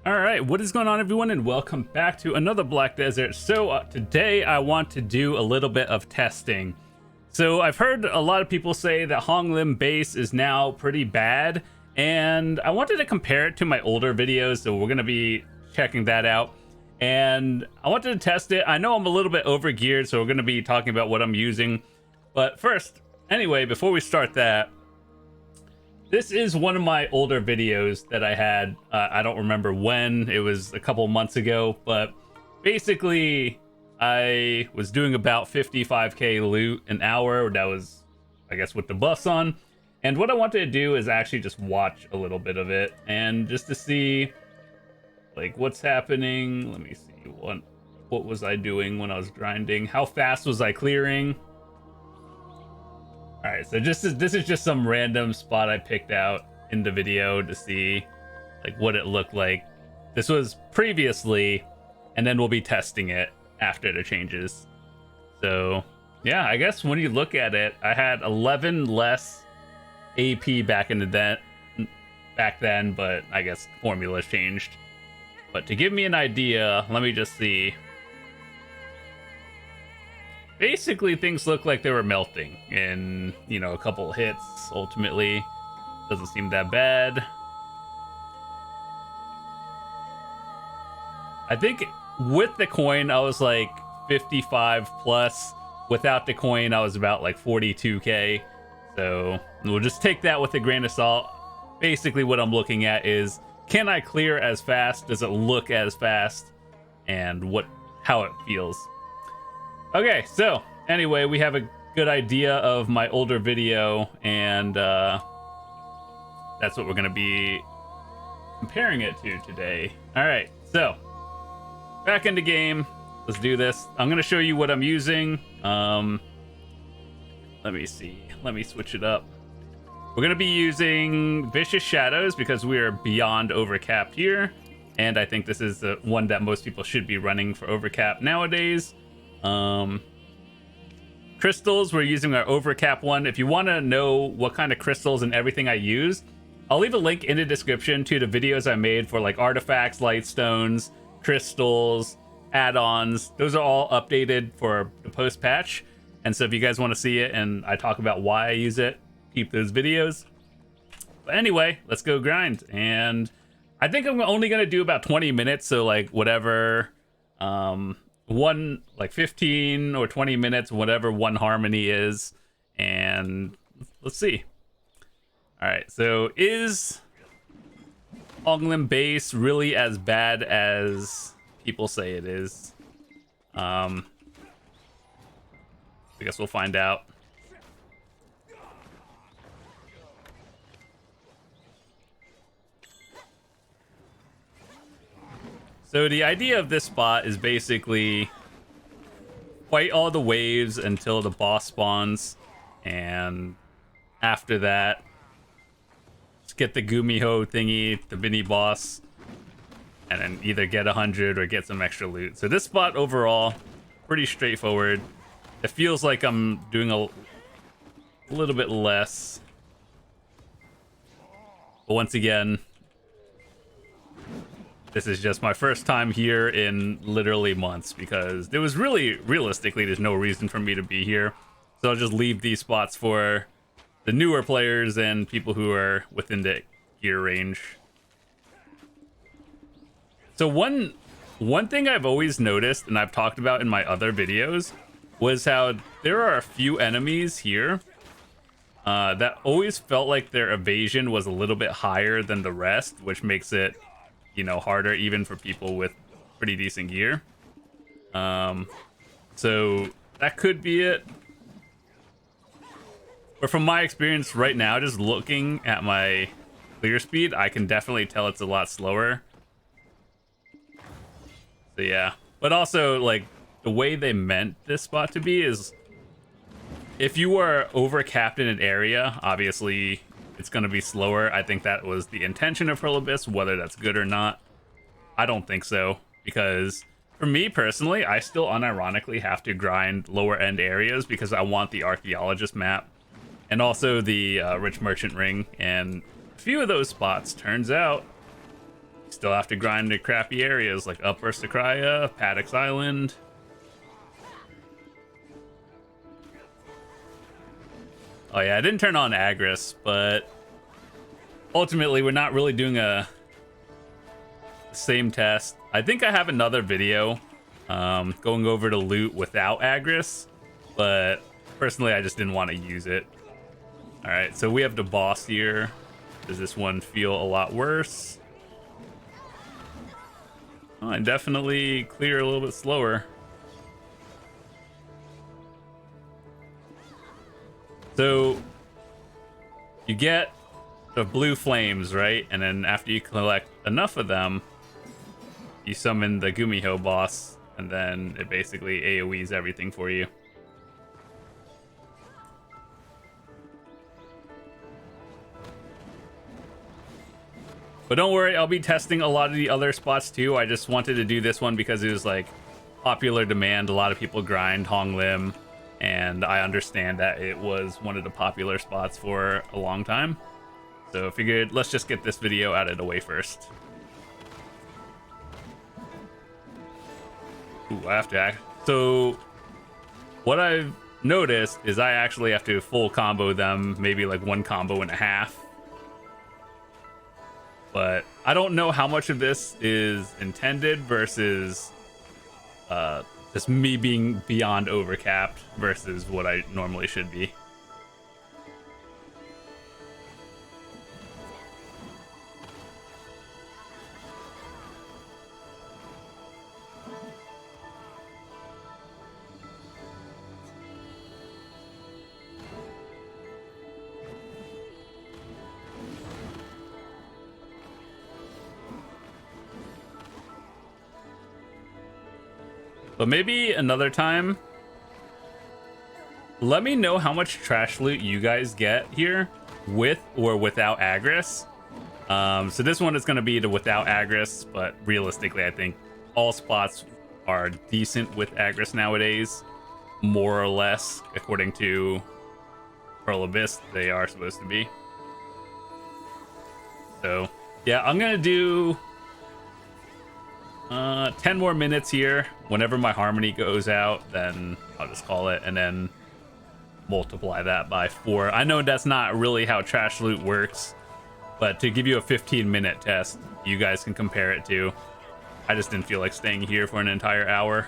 Alright, what is going on everyone, and welcome back to another Black Desert. So today I want to do a little bit of testing. So I've heard a lot of people say that Honglim base is now pretty bad, and I wanted to compare it to my older videos, so we're going to be checking that out. And I wanted to test it. I know I'm a little bit over geared, so we're going to be talking about what I'm using. But first, anyway, before we start that, this is one of my older videos that I had. I don't remember when. It was a couple months ago, but basically I was doing about 55k loot an hour. That was, I guess, with the buffs on. And what I wanted to do is actually just watch a little bit of it and just to see like what's happening. Let me see, what was I doing when I was grinding? How fast was I clearing? All right, so this is just some random spot I picked out in the video to see like what it looked like. This was previously, and then we'll be testing it after the changes. So yeah, I guess when you look at it, I had 11 less AP back then, but I guess formulas changed. But to give me an idea, let me just see. Basically, things look like they were melting in, you know, a couple hits. Ultimately, doesn't seem that bad. I think with the coin, I was like 55 plus. Without the coin, I was about like 42k. So we'll just take that with a grain of salt. Basically, what I'm looking at is, can I clear as fast? Does it look as fast? And how it feels. Okay, so anyway, we have a good idea of my older video, and that's what we're going to be comparing it to today. All right, so back into game. Let's do this. I'm going to show you what I'm using. Let me see. Let me switch it up. We're going to be using Vicious Shadows because we are beyond overcapped here, and I think this is the one that most people should be running for overcap nowadays. Crystals, we're using our overcap one. If you want to know what kind of crystals and everything I use, I'll leave a link in the description to the videos I made for like artifacts, lightstones, crystals, add-ons. Those are all updated for the post patch, and so if you guys want to see it and I talk about why I use it, keep those videos. But anyway, let's go grind. And I think I'm only gonna do about 20 minutes, so like whatever one, like 15 or 20 minutes, whatever one harmony is, and let's see. All right, so is Honglim base really as bad as people say it is? I guess we'll find out. So the idea of this spot is basically fight all the waves until the boss spawns, and after that, just get the Gumiho thingy, the mini boss, and then either get 100 or get some extra loot. So this spot overall, pretty straightforward. It feels like I'm doing a little bit less, but once again, this is just my first time here in literally months because there was realistically, there's no reason for me to be here. So I'll just leave these spots for the newer players and people who are within the gear range. So one thing I've always noticed, and I've talked about in my other videos, was how there are a few enemies here that always felt like their evasion was a little bit higher than the rest, which makes it, you know, harder even for people with pretty decent gear. So that could be it. But from my experience right now, just looking at my clear speed, I can definitely tell it's a lot slower. So yeah, but also like the way they meant this spot to be is if you are overcapped in an area, obviously it's going to be slower. I think that was the intention of Hurl Abyss. Whether that's good or not, I don't think so. Because for me personally, I still unironically have to grind lower end areas because I want the Archaeologist map and also the Rich Merchant Ring. And a few of those spots, turns out, Still have to grind the crappy areas like Upper Sakraya, Paddock's Island. Oh yeah, I didn't turn on Agris, but ultimately we're not really doing a same test. I think I have another video going over to loot without Agris, but personally I just didn't want to use it. All right, so we have the boss here. Does this one feel a lot worse? Oh, I definitely clear a little bit slower. So you get the blue flames, right? And then after you collect enough of them, you summon the Gumiho boss, and then it basically AoEs everything for you. But don't worry, I'll be testing a lot of the other spots too. I just wanted to do this one because it was like popular demand. A lot of people grind Honglim, and I understand that it was one of the popular spots for a long time. So I figured let's just get this video out of the way first. Ooh, I have to act. So what I've noticed is I actually have to full combo them, maybe like one combo and a half. But I don't know how much of this is intended versus just me being beyond overcapped versus what I normally should be. But maybe another time, let me know how much trash loot you guys get here with or without Agris. So this one is going to be the without Agris, but realistically, I think all spots are decent with Agris nowadays, more or less, according to Pearl Abyss, they are supposed to be. So yeah, I'm going to do 10 more minutes here. Whenever my harmony goes out, then I'll just call it and then multiply that by 4. I know that's not really how trash loot works, but to give you a 15-minute test, you guys can compare it to. I just didn't feel like staying here for an entire hour.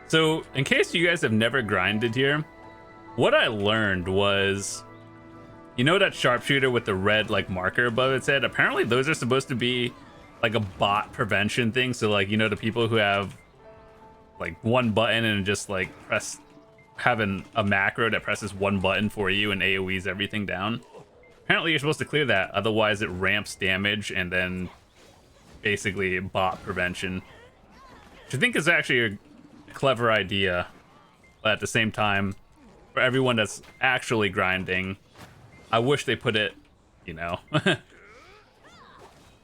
So, in case you guys have never grinded here, what I learned was, you know that sharpshooter with the red like marker above its head? Apparently those are supposed to be like a bot prevention thing. So like, you know, the people who have like one button and just like having a macro that presses one button for you and AoEs everything down. Apparently you're supposed to clear that, otherwise it ramps damage and then basically bot prevention. Which I think is actually a clever idea, but at the same time, for everyone that's actually grinding, I wish they put it, you know,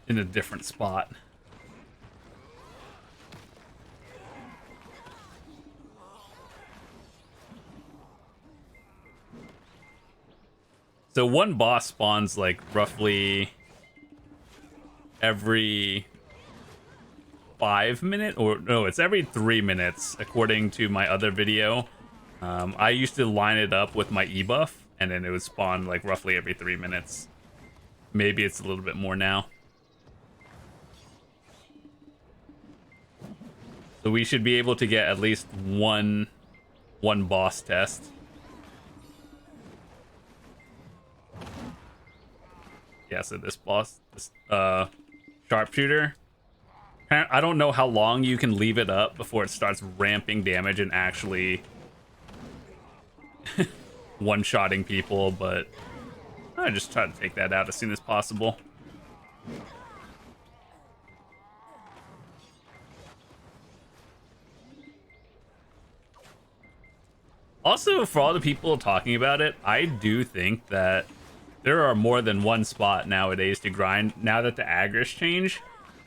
in a different spot. So one boss spawns like roughly every 5 minutes, or no, it's every 3 minutes according to my other video. I used to line it up with my e-buff and then it would spawn like roughly every 3 minutes. Maybe it's a little bit more now. So we should be able to get at least one boss test. Yeah, so this boss, this sharpshooter, I don't know how long you can leave it up before it starts ramping damage and actually one-shotting people, but I just try to take that out as soon as possible. Also, for all the people talking about it, I do think that there are more than one spot nowadays to grind now that the Agris change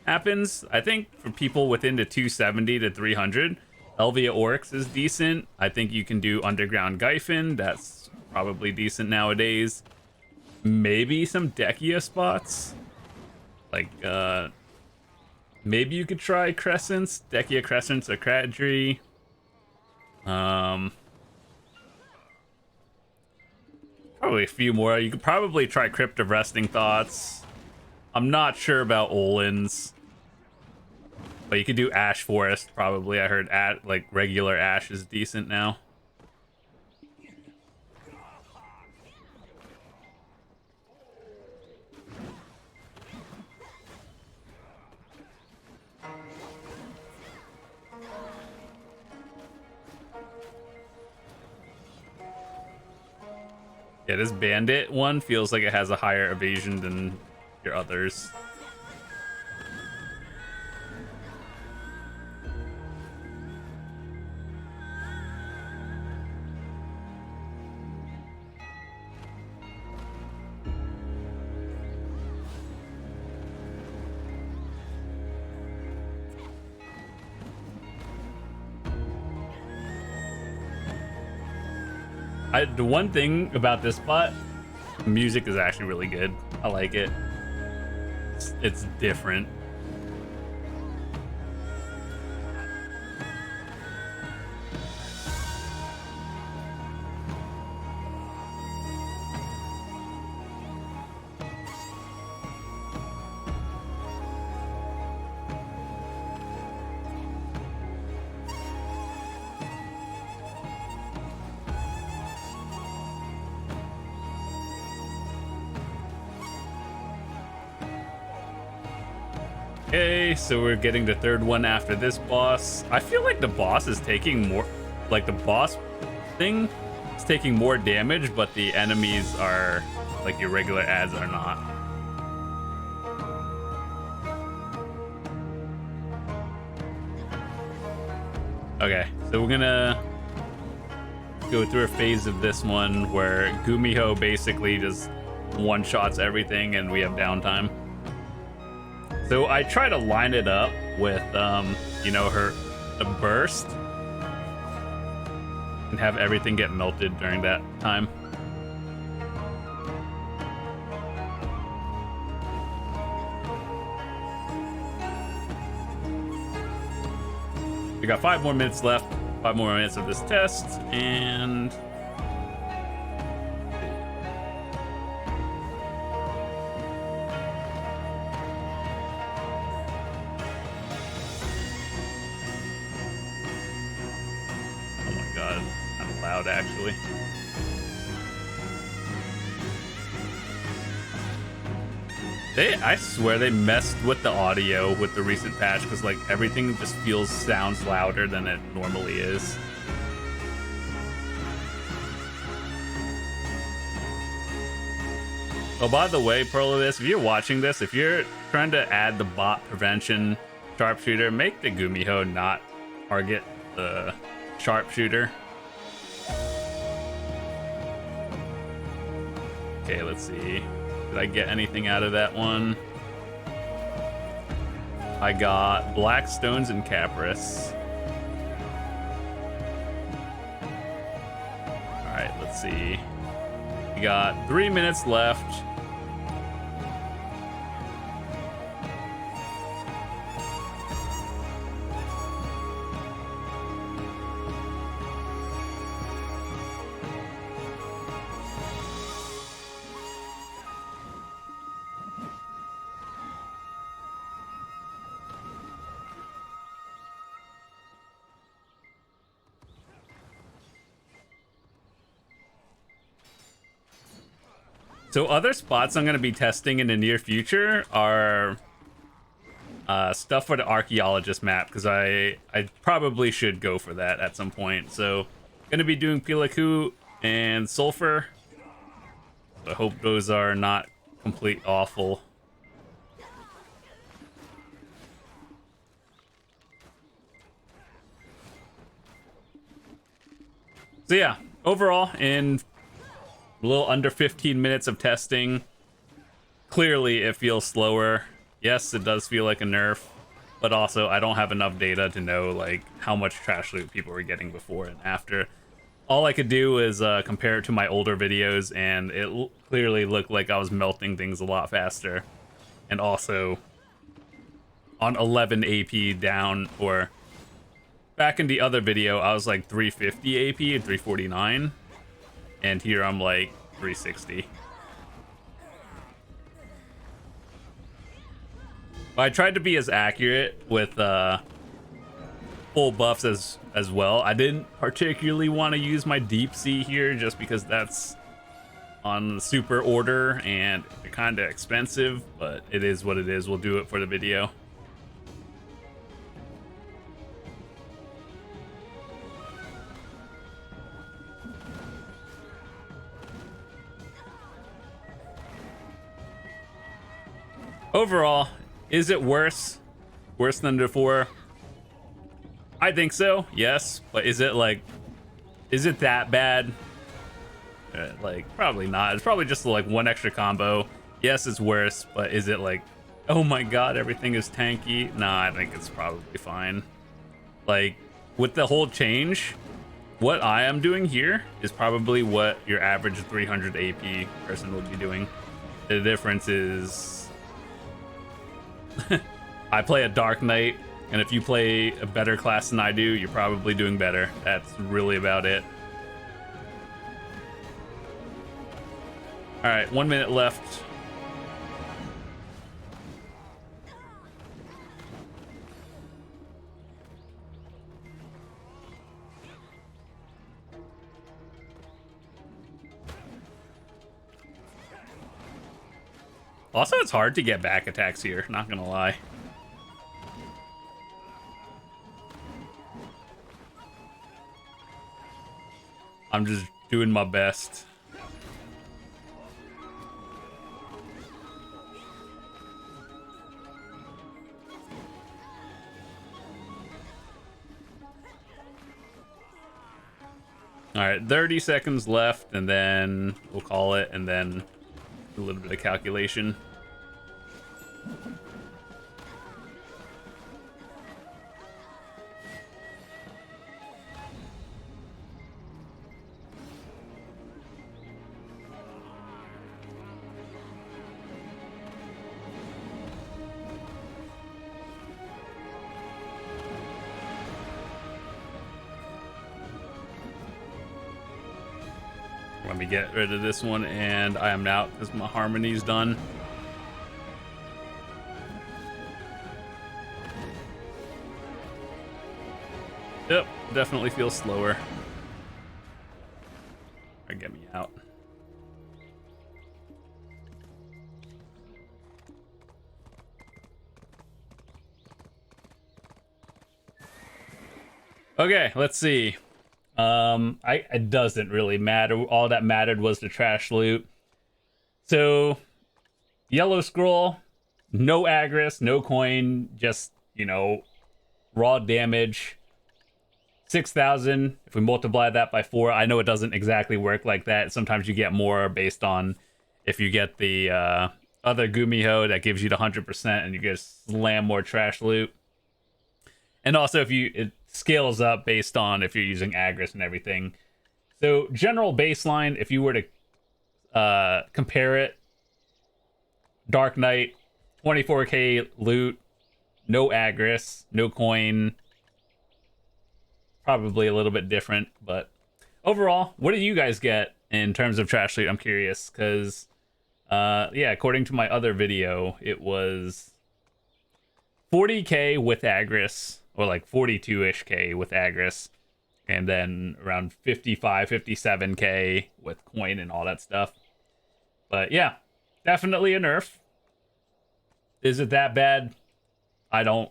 happens. I think for people within the 270 to 300, Elvia Oryx is decent. I think you can do Underground Gyfin. That's probably decent nowadays. Maybe some Dekia spots. Like, maybe you could try Crescents, Dekia Crescents or Kradri. Probably a few more. You could probably try Crypt of Resting Thoughts. I'm not sure about Olin's. But you could do Ash Forest, probably. I heard like regular Ash is decent now. Yeah, this Bandit one feels like it has a higher evasion than your others. The one thing about this spot, the music is actually really good. I like it. It's different. Okay, so we're getting the third one after this boss. I feel like the boss is taking more, like the boss thing is taking more damage, but the enemies are, like your regular ads are not. Okay, so we're gonna go through a phase of this one where Gumiho basically just one-shots everything and we have downtime. So I try to line it up with, you know, the burst and have everything get melted during that time. We got 5 more minutes left, 5 more minutes of this test, and actually. I swear they messed with the audio with the recent patch because like everything just sounds louder than it normally is. Oh, by the way, Perlavis, if you're watching this, if you're trying to add the bot prevention sharpshooter, make the Gumiho not target the sharpshooter. Okay, let's see. Did I get anything out of that one? I got Black Stones and Capris. Alright, let's see. We got 3 minutes left. So other spots I'm going to be testing in the near future are stuff for the archaeologist map, because I probably should go for that at some point. So going to be doing Pilaku and Sulfur. I hope those are not complete awful. So yeah, overall in A little under 15 minutes of testing. Clearly, it feels slower. Yes, it does feel like a nerf, but also I don't have enough data to know like how much trash loot people were getting before and after. All I could do is compare it to my older videos, and it clearly looked like I was melting things a lot faster. And also, on 11 AP down, or back in the other video, I was like 350 AP and 349, and here I'm like 360. I tried to be as accurate with full buffs as well. I didn't particularly want to use my deep sea here just because that's on the super order and they're kind of expensive, but it is what it is. We'll do it for the video. Overall, is it worse? Worse than before? I think so, yes. But is it that bad? Like, probably not. It's probably just like one extra combo. Yes, it's worse, but is it like, oh my god, everything is tanky? Nah, I think it's probably fine. Like, with the whole change, what I am doing here is probably what your average 300 AP person would be doing. The difference is I play a Dark Knight, and if you play a better class than I do, you're probably doing better. That's really about it. All right, 1 minute left. Also, it's hard to get back attacks here, not gonna lie. I'm just doing my best. All right, 30 seconds left, and then we'll call it, and then a little bit of calculation. Let me get rid of this one, and I am out because my harmony's done. Yep, definitely feels slower. Or get me out. Okay, let's see. It doesn't really matter. All that mattered was the trash loot. So, yellow scroll, no aggres, no coin, just, you know, raw damage. 6,000. If we multiply that by 4, I know it doesn't exactly work like that. Sometimes you get more based on if you get the other Gumiho that gives you the 100% and you just slam more trash loot. And also if it scales up based on if you're using aggres and everything. So general baseline, if you were to compare it, Dark Knight, 24k loot, no aggres, no coin, probably a little bit different, but overall, what did you guys get in terms of trash loot? I'm curious, because yeah, according to my other video, it was 40k with aggres, or like 42-ish k with aggres, and then around 55, 57k with coin and all that stuff. But yeah, definitely a nerf. Is it that bad? I don't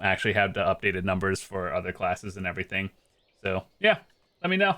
actually have the updated numbers for other classes and everything. So yeah, let me know.